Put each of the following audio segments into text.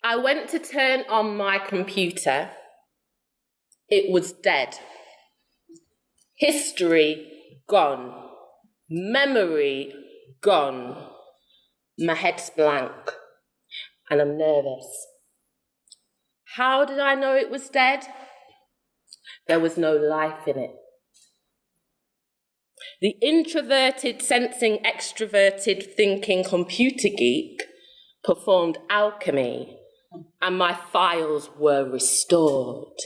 I went to turn on my computer. It was dead. History gone. Memory gone. My head's blank and I'm nervous. How did I know it was dead? There was no life in it. The introverted, sensing, extroverted, thinking computer geek performed alchemy and my files were restored.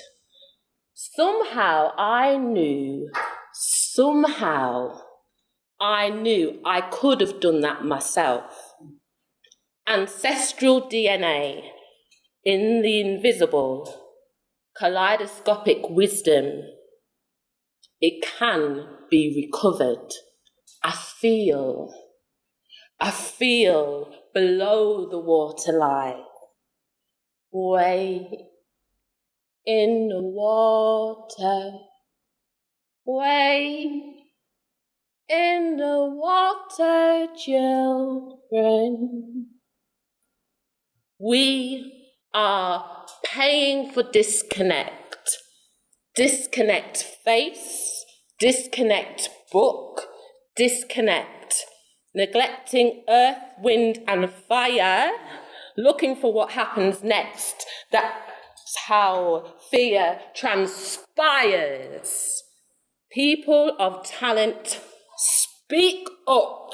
Somehow I knew I could have done that myself. Ancestral DNA in the invisible, kaleidoscopic wisdom, it can be recovered. I feel below the waterline, way in the water, way in the water, children. We are paying for disconnect. Disconnect face, disconnect book, disconnect. Neglecting earth, wind and fire, looking for what happens next. That's how fear transpires. People of talent, speak up.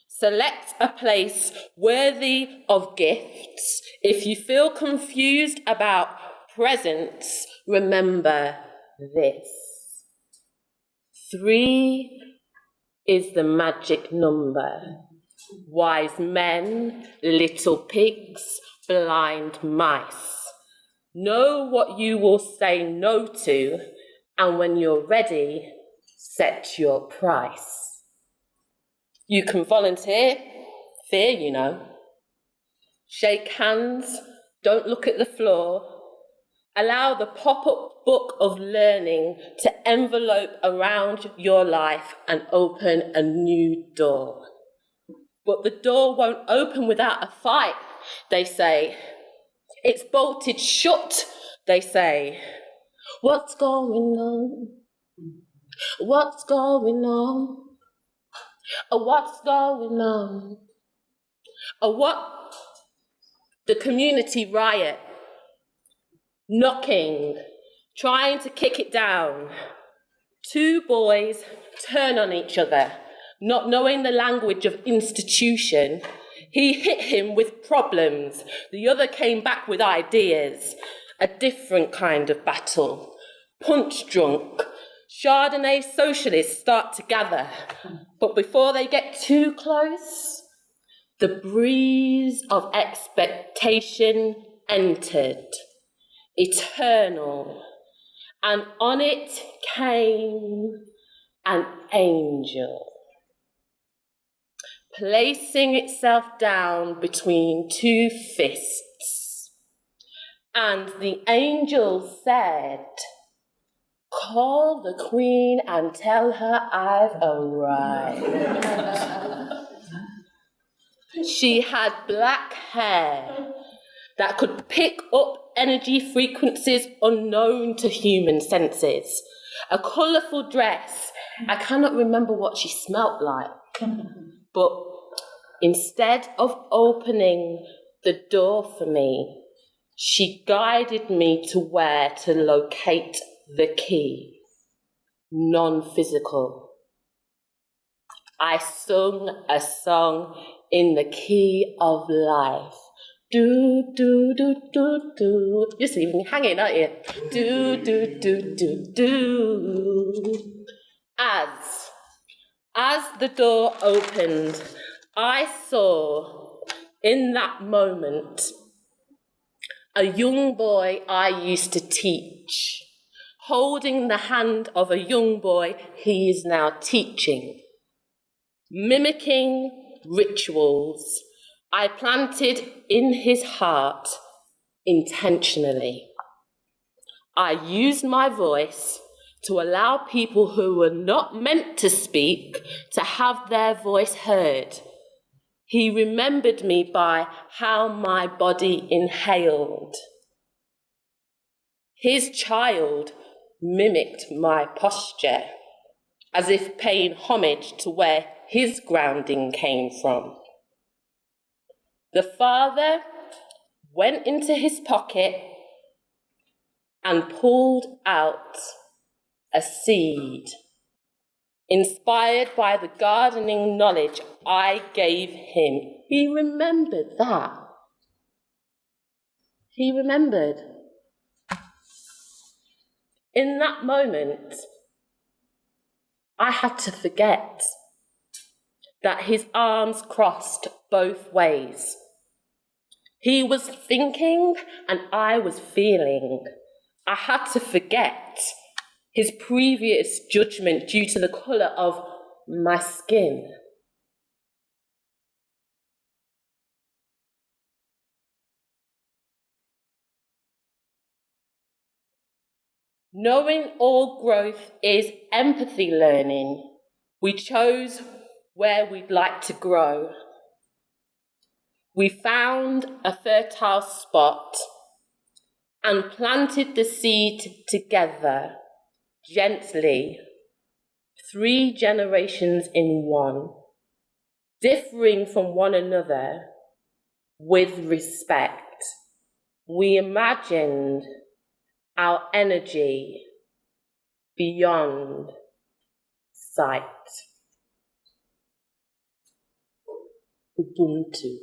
Select a place worthy of gifts. If you feel confused about presents, remember this. 3 is the magic number. Wise men, little pigs, blind mice. Know what you will say no to, and when you're ready, set your price. You can volunteer, fear, you know. Shake hands, don't look at the floor. Allow the pop-up book of learning to envelope around your life and open a new door. But the door won't open without a fight, they say. It's bolted shut, they say. What's going on? What's going on? What's going on? What? The community riot. Knocking, trying to kick it down. 2 boys turn on each other, not knowing the language of institution. He hit him with problems. The other came back with ideas. A different kind of battle. Punch drunk. Chardonnay socialists start to gather. But before they get too close, the breeze of expectation entered. Eternal, and on it came an angel, placing itself down between 2 fists, and the angel said, "Call the queen and tell her I've arrived." She had black hair that could pick up energy frequencies unknown to human senses. A colourful dress. I cannot remember what she smelt like. But instead of opening the door for me, she guided me to where to locate the key. Non-physical. I sung a song in the key of life. Do, do, do, do, do. You're leaving me hanging, aren't you? Do, do, do, do, do. As the door opened, I saw in that moment a young boy I used to teach, holding the hand of a young boy he is now teaching, mimicking rituals I planted in his heart intentionally. I used my voice to allow people who were not meant to speak to have their voice heard. He remembered me by how my body inhaled. His child mimicked my posture, as if paying homage to where his grounding came from. The father went into his pocket and pulled out a seed, inspired by the gardening knowledge I gave him. He remembered that. He remembered. In that moment, I had to forget that his arms crossed both ways. He was thinking and I was feeling. I had to forget his previous judgment due to the colour of my skin. Knowing all growth is empathy learning, we chose where we'd like to grow. We found a fertile spot and planted the seed together, gently, 3 generations in one, differing from one another with respect. We imagined our energy beyond sight. Ubuntu.